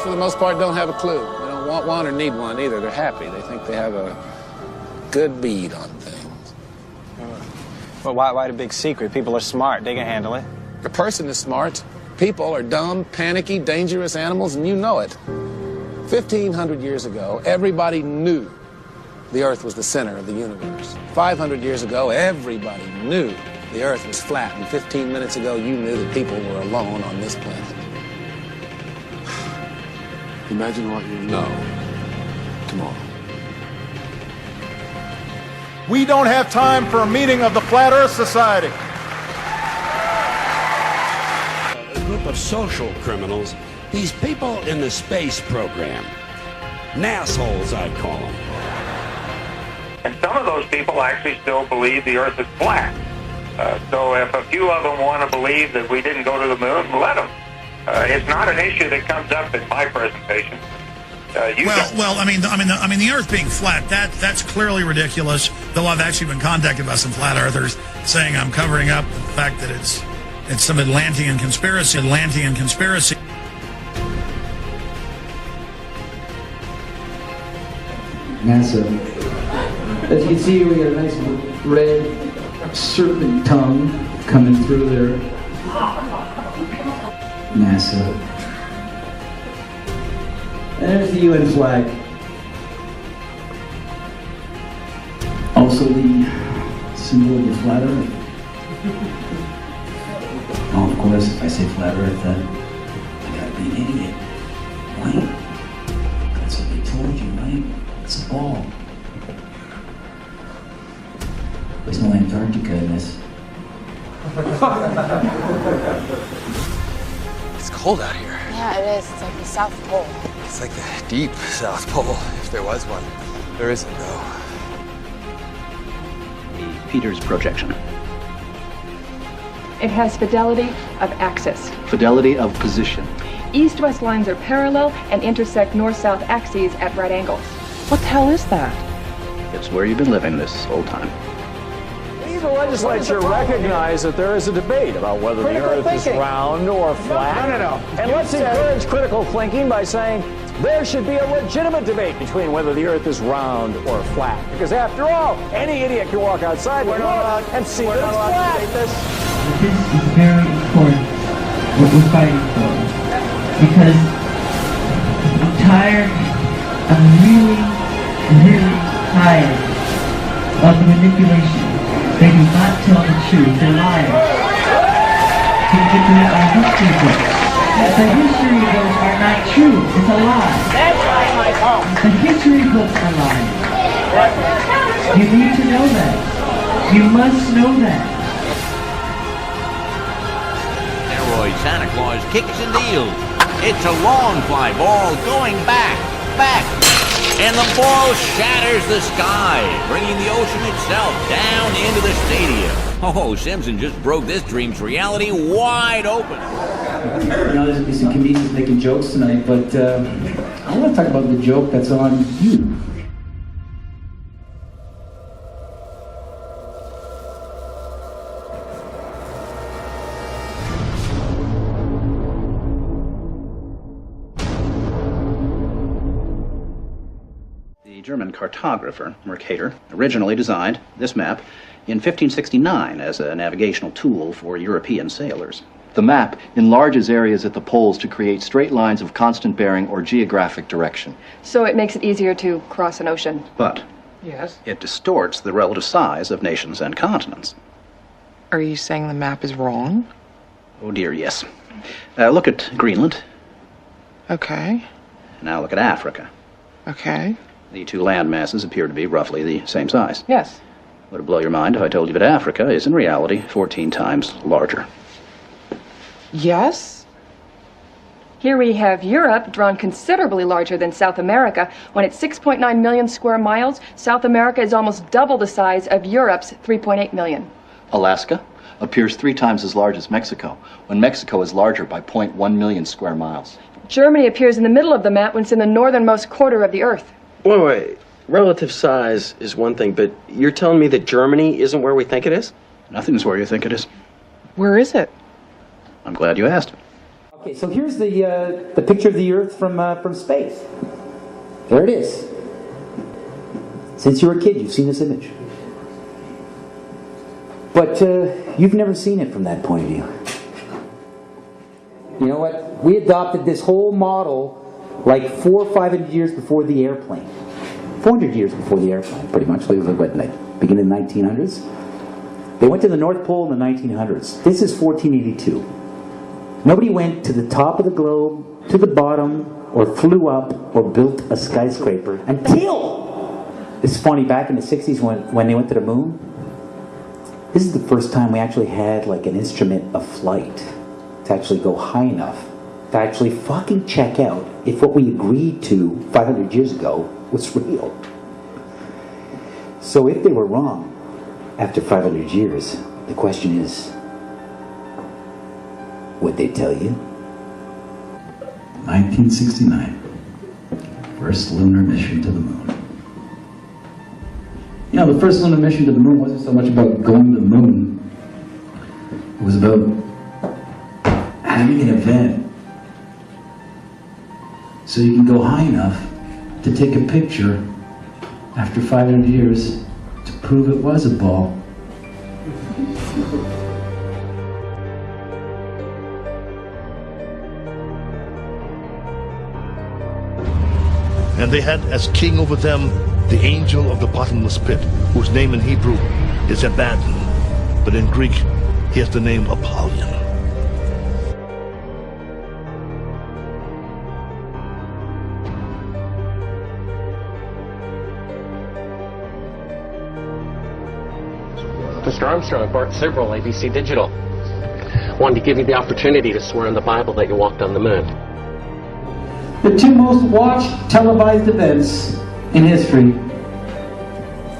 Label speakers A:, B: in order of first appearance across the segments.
A: for the most part, don't have a clue. They don't want one or need one either. They're happy. They think they have a good bead on things.
B: Well, why the big secret? People are smart. They can handle it.
A: The person is smart. People are dumb, panicky, dangerous animals, and you know it. 1,500 years ago, everybody knew the Earth was the center of the universe. 500 years ago, everybody knew the Earth was flat. And 15 minutes ago, you knew that people were alone on this planet.
C: Imagine what you know tomorrow.
D: We don't have time for a meeting of the Flat Earth Society.
E: A group of social criminals, these people in the space program. Nassholes, I'd call them.
F: And some of those people actually still believe the Earth is flat. So if a few of them want to believe that we didn't go to the moon, let them. It's not an issue that comes up in my presentation.
G: I mean, the Earth being flat, that's clearly ridiculous. Though I've actually been contacted by some flat earthers saying I'm covering up the fact that it's some Atlantean conspiracy.
H: NASA. As you can see, we got a nice red serpent tongue coming through there. NASA. And there's the UN flag. Also the symbol of the flat Earth. Oh, of course, if I say flat Earth, then I gotta be an idiot, right? That's what they told you, right? It's a ball. There's no Antarctica in this.
I: It's cold out here.
J: Yeah, it is. It's like the South Pole.
I: It's like the deep South Pole, if there was one. There isn't, though.
K: The Peters projection.
L: It has fidelity of axis.
K: Fidelity of position.
L: East-west lines are parallel and intersect north-south axes at right angles. What the hell is that?
K: It's where you've been living this whole time.
M: The legislature recognized that there is a debate about whether the Earth is round or flat.
B: No.
M: And let's encourage critical thinking by saying there should be a legitimate debate between whether the Earth is round or flat. Because after all, any idiot can walk outside and see that it's flat.
N: This is very important, what we're fighting for. Because I'm tired, I'm really tired of the manipulation. They do not tell the truth. They're liars. You can do it on history books. The history books are not true. It's a lie.
B: That's right, my fault.
N: The history books are lying. You need to know that. You must know that.
O: Asteroid Santa Claus kicks and deals. It's a long fly ball going back. And the ball shatters the sky, bringing the ocean itself down into the stadium. Oh, Simpson just broke this dream's reality wide open.
H: You know, there's some comedians making jokes tonight, but I want to talk about the joke that's on you.
K: The German cartographer, Mercator, originally designed this map in 1569 as a navigational tool for European sailors.
P: The map enlarges areas at the poles to create straight lines of constant bearing or geographic direction.
L: So it makes it easier to cross an ocean.
K: But
L: yes,
K: it distorts the relative size of nations and continents.
Q: Are you saying the map is wrong?
K: Oh dear, yes. Look at Greenland.
Q: Okay.
K: Now look at Africa.
Q: Okay.
K: The two land masses appear to be roughly the same size.
L: Yes.
K: Would it blow your mind if I told you that Africa is in reality 14 times larger?
Q: Yes.
L: Here we have Europe drawn considerably larger than South America. When it's 6.9 million square miles, South America is almost double the size of Europe's 3.8 million.
P: Alaska appears 3 times as large as Mexico, when Mexico is larger by 0.1 million square miles.
L: Germany appears in the middle of the map when it's in the northernmost quarter of the Earth.
R: Wait. Relative size is one thing, but you're telling me that Germany isn't where we think it is?
K: Nothing's where you think it is.
Q: Where is it?
K: I'm glad you asked.
S: Okay, so here's the picture of the Earth from space. There it is. Since you were a kid, you've seen this image. But you've never seen it from that point of view. You know what? We adopted this whole model like 400 or 500 years before the airplane. 400 years before the airplane, pretty much. Like, what, like beginning of the 1900s? They went to the North Pole in the 1900s. This is 1482. Nobody went to the top of the globe, to the bottom, or flew up, or built a skyscraper until... It's funny, back in the 60s when they went to the moon, this is the first time we actually had like an instrument of flight to actually go high enough to actually fucking check out if what we agreed to 500 years ago was real. So if they were wrong after 500 years, the question is, would they tell you? 1969, first lunar mission to the moon. You know, the first lunar mission to the moon wasn't so much about going to the moon. It was about having an event so you can go high enough to take a picture after 500 years to prove it was a ball.
T: And they had as king over them the angel of the bottomless pit, whose name in Hebrew is Abaddon, but in Greek he has the name Apollyon.
U: Mr. Armstrong, Bart Sibrel, ABC Digital. Wanted to give you the opportunity to swear in the Bible that you walked on the moon.
S: The two most watched televised events in history: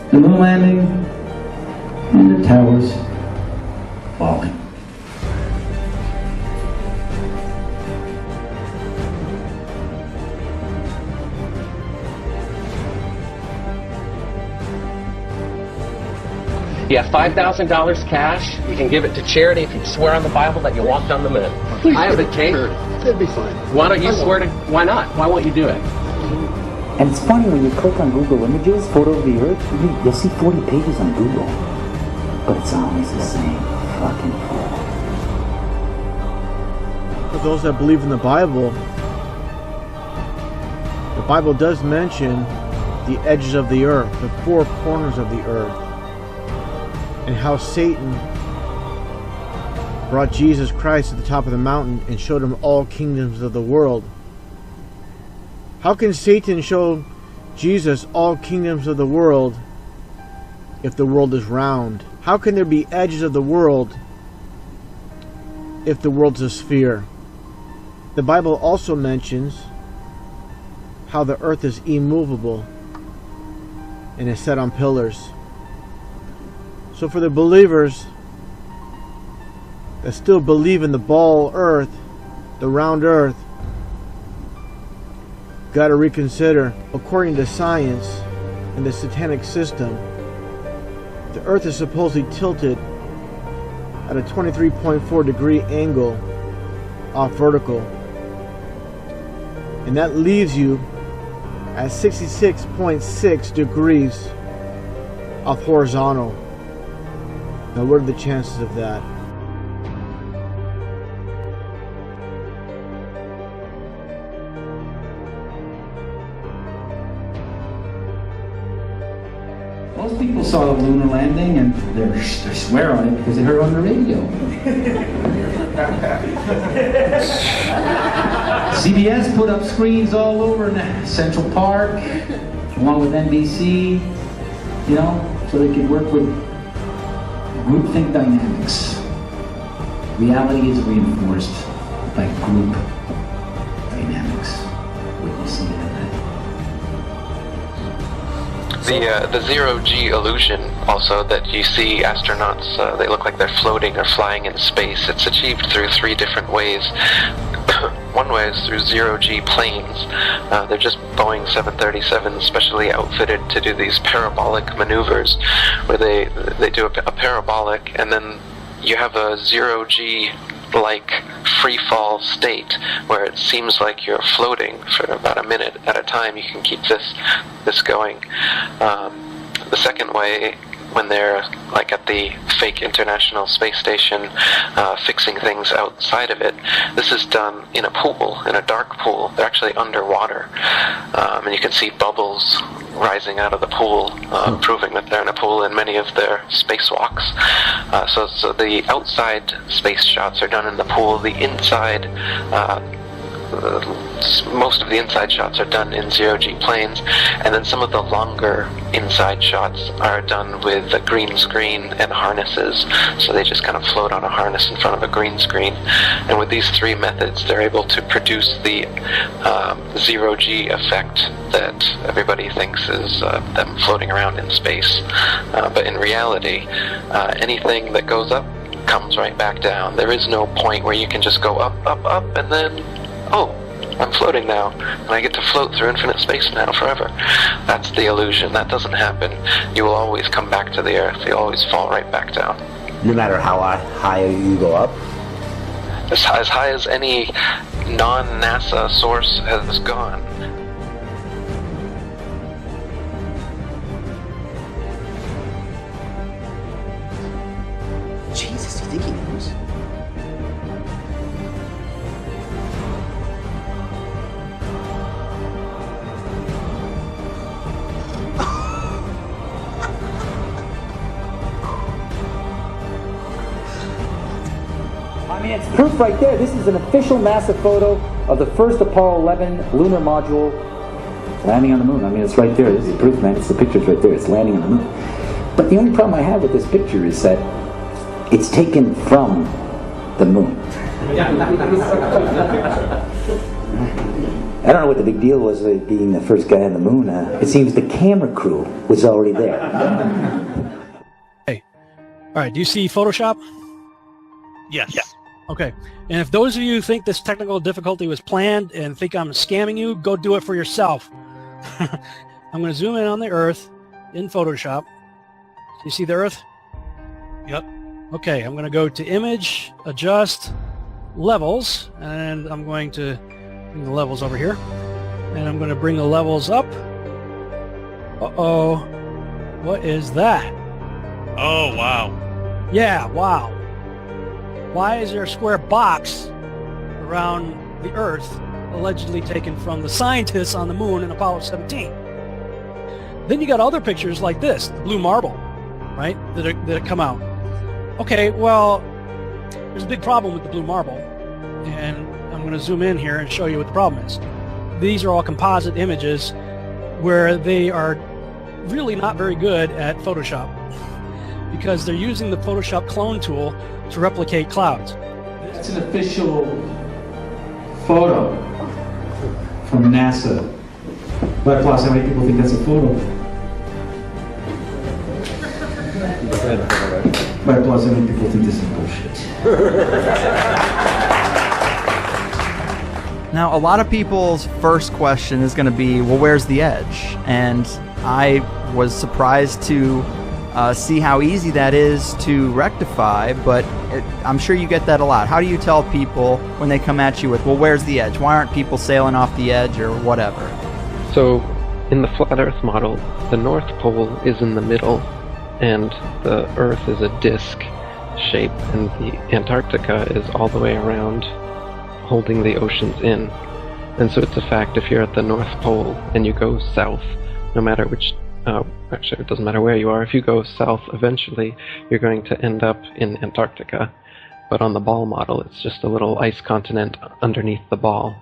S: the moon landing and the towers falling.
U: You have $5,000 cash. You can give it to charity if you swear on the Bible that you walked on the moon. I have the tape.
C: It'd be fine.
U: Why don't you swear to... Why not? Why won't you do it?
S: And it's funny, when you click on Google Images, photo of the Earth, you'll see 40 pages on Google. But it's always the same fucking photo.
V: For those that believe in the Bible does mention the edges of the earth, the four corners of the earth, and how Satan brought Jesus Christ to the top of the mountain and showed him all kingdoms of the world. How can Satan show Jesus all kingdoms of the world if the world is round? How can there be edges of the world if the world's a sphere? The Bible also mentions how the earth is immovable and is set on pillars. So for the believers that still believe in the ball earth, the round earth, got to reconsider. According to science and the satanic system, the earth is supposedly tilted at a 23.4 degree angle off vertical, and that leaves you at 66.6 degrees off horizontal. Now, what are the chances of that?
S: Most people saw the lunar landing and they swear on it because they heard it on the radio. CBS put up screens all over in Central Park, along with NBC, you know, so they could work with groupthink dynamics. Reality is reinforced by group dynamics. Witnessing it.
W: The zero-G illusion, also, that you see astronauts, they look like they're floating or flying in space. It's achieved through 3 different ways. One way is through zero-G planes. They're just Boeing 737s specially outfitted to do these parabolic maneuvers, where they do a parabolic, and then you have a zero-G like free fall state where it seems like you're floating for about a minute at a time. You can keep this going. The second way, when they're like at the fake International Space Station fixing things outside of it, this is done in a pool, in a dark pool. They're actually underwater, and you can see bubbles rising out of the pool, proving that they're in a pool in many of their spacewalks. So the outside space shots are done in the pool. The inside, most of the inside shots are done in zero-G planes, and then some of the longer inside shots are done with a green screen and harnesses, so they just kind of float on a harness in front of a green screen. And with these three methods, they're able to produce the zero-G effect that everybody thinks is them floating around in space. But in reality, anything that goes up comes right back down. There is no point where you can just go up, up, up, and then, oh, I'm floating now, and I get to float through infinite space now forever. That's the illusion. That doesn't happen. You will always come back to the Earth. You'll always fall right back down.
S: No matter how high you go up?
W: As high as any non-NASA source has gone.
S: Jesus, you think he knows? I mean, it's proof right there. This is an official NASA photo of the first Apollo 11 lunar module landing on the moon. I mean, it's right there. This is proof, man. It's the picture's right there. It's landing on the moon. But the only problem I have with this picture is that it's taken from the moon. I don't know what the big deal was with being the first guy on the moon. It seems the camera crew was already there.
A: Hey, all right. Do you see Photoshop?
D: Yes. Yeah.
A: Okay. And if those of you think this technical difficulty was planned and think I'm scamming you, go do it for yourself. I'm going to zoom in on the Earth in Photoshop. You see the Earth?
D: Yep.
A: Okay, I'm going to go to Image, Adjust, Levels, and I'm going to bring the levels over here. And I'm going to bring the levels up. Uh-oh. What is that?
D: Oh, wow.
A: Yeah, wow. Why is there a square box around the Earth allegedly taken from the scientists on the moon in Apollo 17? Then you got other pictures like this, the blue marble, right, that come out. Okay, well, there's a big problem with the blue marble, and I'm going to zoom in here and show you what the problem is. These are all composite images where they are really not very good at Photoshop because they're using the Photoshop clone tool to replicate clouds.
H: That's an official photo from NASA. But plus, how many people think that's a photo? But plus, how many people think this is bullshit?
E: Now, a lot of people's first question is going to be, well, where's the edge? And I was surprised to see how easy that is to rectify, but I'm sure you get that a lot. How do you tell people when they come at you with, well, where's the edge? Why aren't people sailing off the edge or whatever?
W: So, in the flat Earth model, the North Pole is in the middle, and the Earth is a disk shape, and the Antarctica is all the way around, holding the oceans in. And so it's a fact, if you're at the North Pole and you go south, no matter which, actually it doesn't matter where you are, if you go south eventually, you're going to end up in Antarctica. But on the ball model, it's just a little ice continent underneath the ball.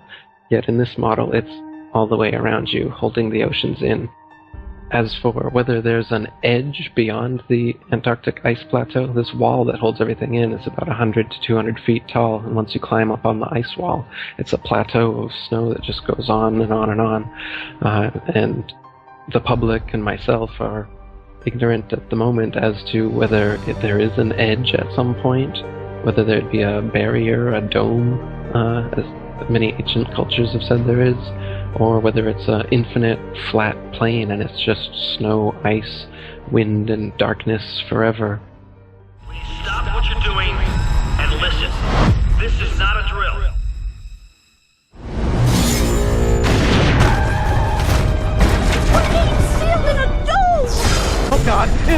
W: Yet in this model, it's all the way around you, holding the oceans in. As for whether there's an edge beyond the Antarctic ice plateau, this wall that holds everything in is about 100 to 200 feet tall, and once you climb up on the ice wall, it's a plateau of snow that just goes on and on and on. And the public and myself are ignorant at the moment as to whether there is an edge at some point, whether there'd be a barrier, a dome, as many ancient cultures have said there is, or whether it's an infinite flat plane and it's just snow, ice, wind, and darkness forever.
D: Stop what you're doing and listen. This
M: I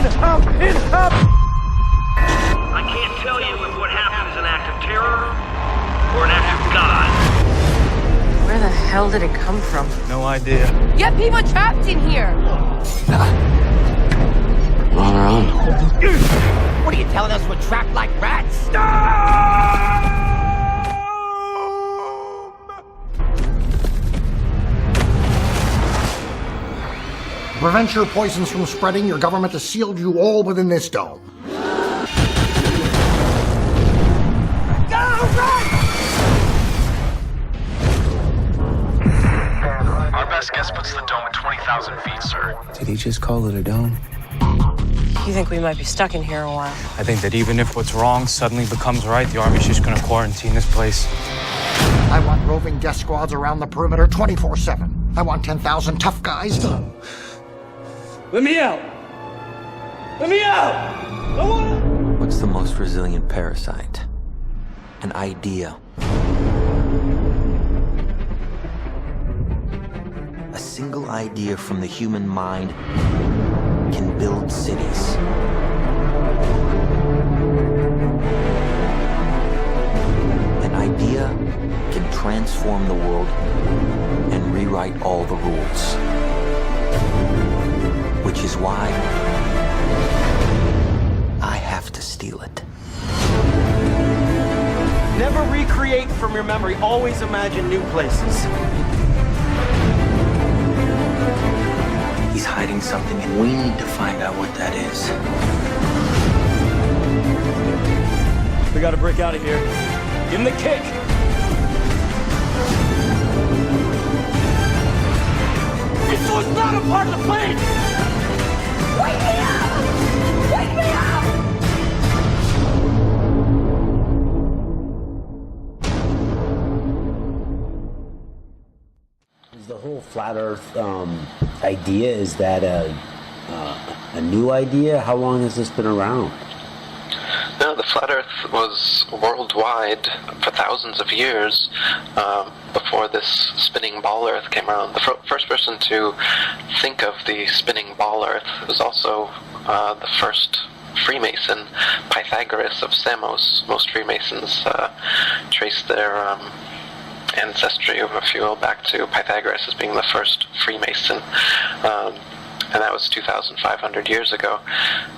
M: can't tell you if what happened is an act of terror or an act of God.
F: Where the hell did it come from?
B: No idea.
F: You have people trapped in here!
C: We're on our own.
F: What are you telling us? We're trapped like rats?
G: To prevent your poisons from spreading, your government has sealed you all within this dome.
J: Our best guess puts the dome at 20,000 feet, sir.
C: Did he just call it a dome?
F: You think we might be stuck in here a while?
X: I think that even if what's wrong suddenly becomes right, the Army's just gonna quarantine this place.
G: I want roving death squads around the perimeter 24/7. I want 10,000 tough guys.
M: Let me out! Let me out!
C: What's the most resilient parasite? An idea. A single idea from the human mind can build cities. An idea can transform the world and rewrite all the rules. Which is why I have to steal it.
R: Never recreate from your memory. Always imagine new places.
C: He's hiding something, and we need to find out what that is.
M: We gotta break out of here. Give him the kick! This was not a part of the plan!
F: Wake me up! Wake me up!
Y: Is the whole flat Earth idea, is that a new idea? How long has this been around?
W: No, the flat Earth was worldwide for thousands of years before this spinning ball Earth came around. The first person to think of the spinning ball Earth was also the first Freemason, Pythagoras of Samos. Most Freemasons trace their ancestry of a few back to Pythagoras as being the first Freemason. And that was 2,500 years ago.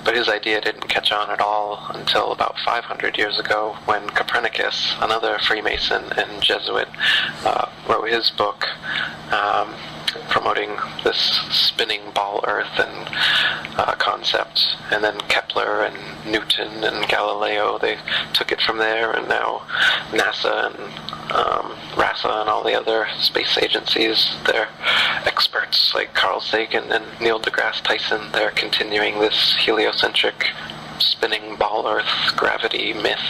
W: But his idea didn't catch on at all until about 500 years ago when Copernicus, another Freemason and Jesuit, wrote his book promoting this spinning ball Earth and concept. And then Kepler and Newton and Galileo, they took it from there, and now NASA and NASA and all the other space agencies, they're experts like Carl Sagan and Neil deGrasse Tyson. They're continuing this heliocentric spinning ball Earth gravity myth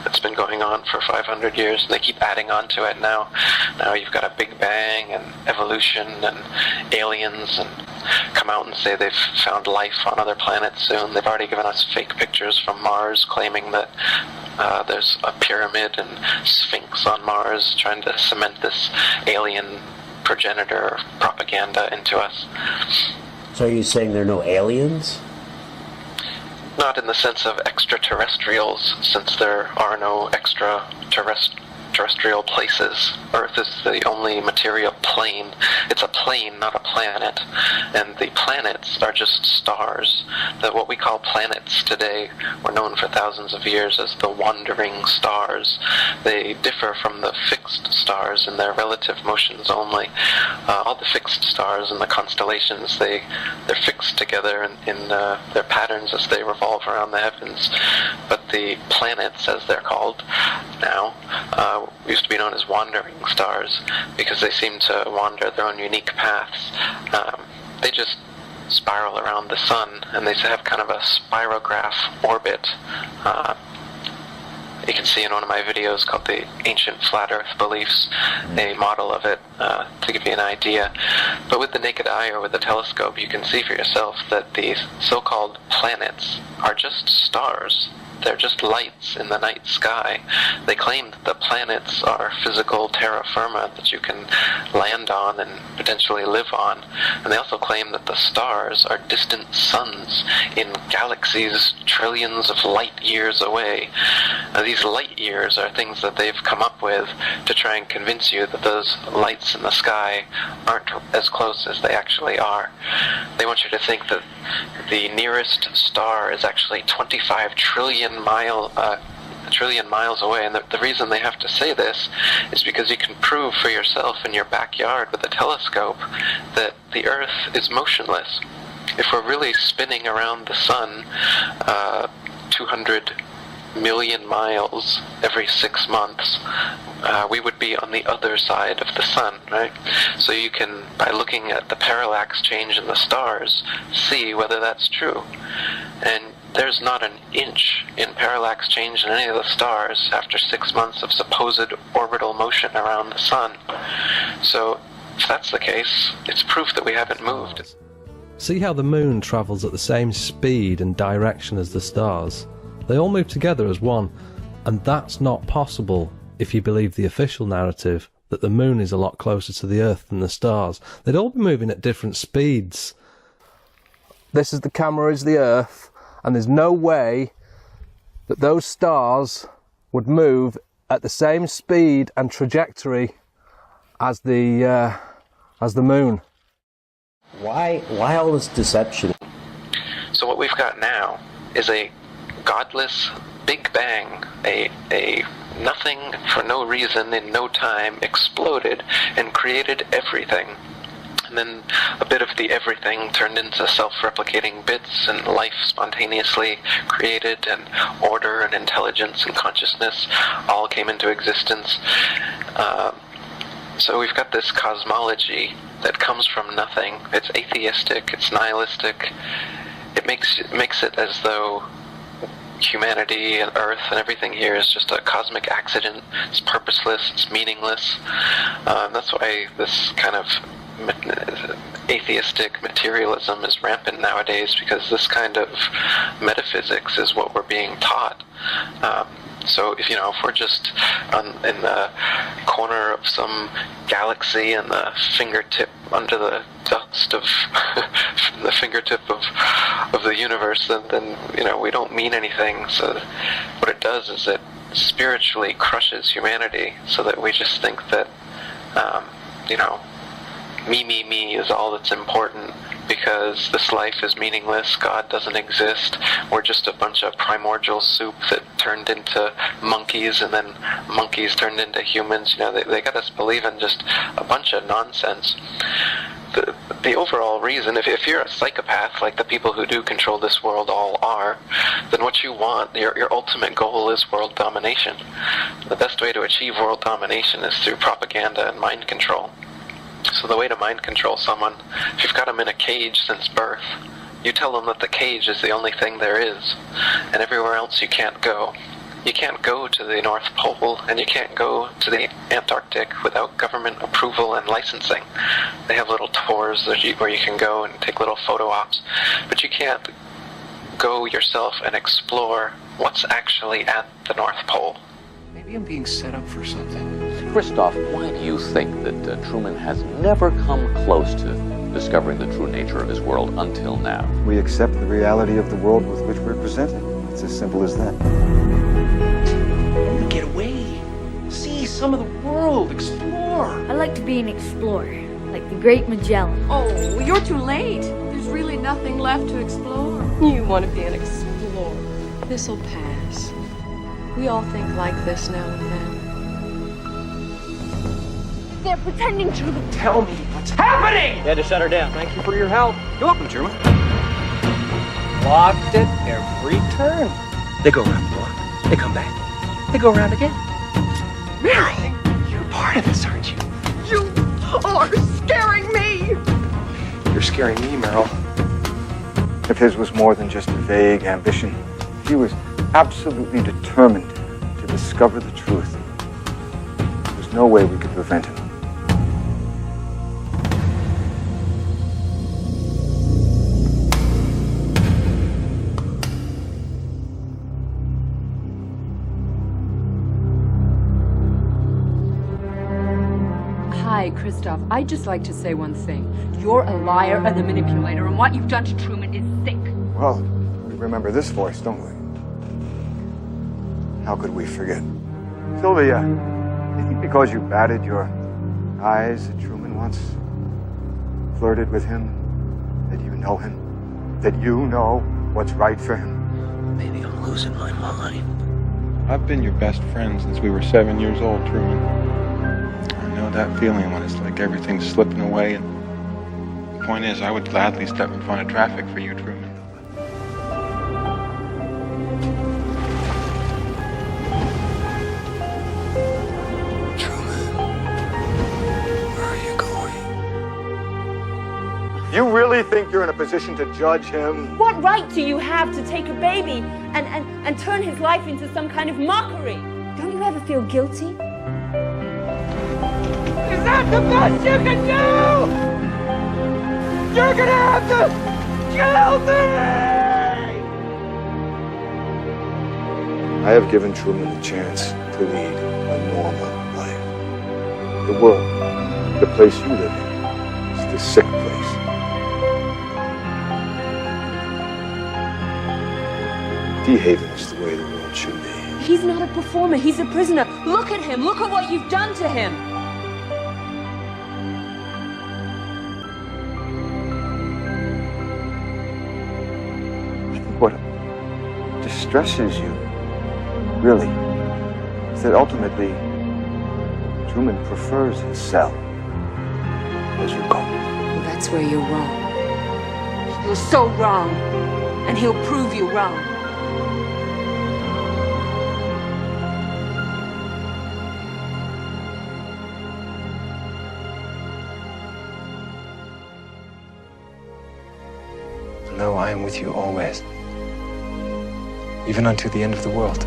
W: that's been going on for 500 years, and they keep adding on to it now. Now you've got a Big Bang and evolution and aliens, and come out and say they've found life on other planets soon. They've already given us fake pictures from Mars claiming that there's a pyramid and Sphinx on Mars, trying to cement this alien progenitor propaganda into us.
Y: So are you saying there are no aliens?
W: Not in the sense of extraterrestrials, since there are no extraterrestrial places. Earth is the only material plane. It's a plane, not a planet. And the planets are just stars. That what we call planets today were known for thousands of years as the wandering stars. They differ from the fixed stars in their relative motions only. All the fixed stars in the constellations, they're fixed together in their patterns as they revolve around the heavens. But the planets, as they're called now, used to be known as wandering stars because they seem to wander their own unique paths. They just spiral around the sun, and they have kind of a spirograph orbit. You can see in one of my videos called the Ancient Flat Earth Beliefs, a model of it to give you an idea. But with the naked eye or with a telescope, you can see for yourself that these so-called planets are just stars. they're just lights in the night sky. They claim that the planets are physical terra firma that you can land on and potentially live on. And they also claim that the stars are distant suns in galaxies trillions of light years away. Now, these light years are things that they've come up with to try and convince you that those lights in the sky aren't as close as they actually are. They want you to think that the nearest star is actually 25 trillion miles away, and the reason they have to say this is because you can prove for yourself in your backyard with a telescope that the Earth is motionless. If we're really spinning around the sun 200 million miles every 6 months, we would be on the other side of the sun, right? So you can, by looking at the parallax change in the stars, see whether that's true. And there's not an inch in parallax change in any of the stars after 6 months of supposed orbital motion around the sun. So if that's the case, it's proof that we haven't moved.
I: See how the moon travels at the same speed and direction as the stars? They all move together as one, and that's not possible if you believe the official narrative that the moon is a lot closer to the Earth than the stars. They'd all be moving at different speeds. This is the camera, is the Earth, and there's no way that those stars would move at the same speed and trajectory as the moon.
Y: Why all this deception?
W: So what we've got now is a godless Big Bang, a nothing for no reason in no time exploded and created everything. And then a bit of the everything turned into self-replicating bits, and life spontaneously created, and order and intelligence and consciousness all came into existence. So we've got this cosmology that comes from nothing. It's atheistic, it's nihilistic. It makes it as though humanity and Earth and everything here is just a cosmic accident. It's purposeless, it's meaningless. That's why this kind of atheistic materialism is rampant nowadays, because this kind of metaphysics is what we're being taught. So if we're just in the corner of some galaxy and the fingertip under the dust of the fingertip of the universe, then we don't mean anything. So what it does is it spiritually crushes humanity, so that we just think that me is all that's important, because this life is meaningless, God doesn't exist, we're just a bunch of primordial soup that turned into monkeys, and then monkeys turned into humans. They got us believing just a bunch of nonsense. The overall reason, if you're a psychopath like the people who do control this world all are, then what you want, your ultimate goal is world domination. The best way to achieve world domination is through propaganda and mind control. So the way to mind control someone, if you've got them in a cage since birth, you tell them that the cage is the only thing there is, and everywhere else you can't go. You can't go to the North Pole, and you can't go to the Antarctic without government approval and licensing. They have little tours where you can go and take little photo ops, but you can't go yourself and explore what's actually at the North Pole.
L: Maybe I'm being set up for something.
N: Christoph, why do you think that Truman has never come close to discovering the true nature of his world until now?
O: We accept the reality of the world with which we're presented. It's as simple as that.
L: Get away. See some of the world. Explore.
F: I like to be an explorer, like the Great Magellan.
P: Oh, you're too late. There's really nothing left to explore. You want to be an explorer. This'll pass. We all think like this now and then.
F: They're pretending to...
L: Tell me what's happening!
U: You had to shut her down.
L: Thank you for your help.
U: You're welcome, German.
L: Blocked it every turn. They go around the block. They come back. They go around again. Mary, you're part of this, aren't you?
P: You are scaring me!
L: You're scaring me, Meryl.
O: If his was more than just a vague ambition, he was absolutely determined to discover the truth. There's no way we could prevent him.
F: Hi, Christoph. I'd just like to say one thing. You're a liar and a manipulator, and what you've done to Truman is sick.
O: Well, we remember this voice, don't we? How could we forget? Sylvia, you think because you batted your eyes at Truman once, flirted with him, that you know him? That you know what's right for him?
C: Maybe I'm losing my mind.
K: I've been your best friend since we were 7 years old, Truman. I know that feeling when it's like everything's slipping away. And the point is, I would gladly step in front of traffic for you, Truman.
O: You really think you're in a position to judge him?
F: What right do you have to take a baby and turn his life into some kind of mockery? Don't you ever feel guilty?
L: Is that the best you can do? You're gonna have to kill me!
O: I have given Truman the chance to lead a normal life. The world, the place you live in, is the sick place. Haven is the way the world should be.
F: He's not a performer, he's a prisoner. Look at him, look at what you've done to him.
O: I think what distresses you, really, is that ultimately Truman prefers his cell, as you call it.
F: Well, that's where you're wrong. You're so wrong, and he'll prove you wrong.
K: No, I am with you always, even unto the end of the world.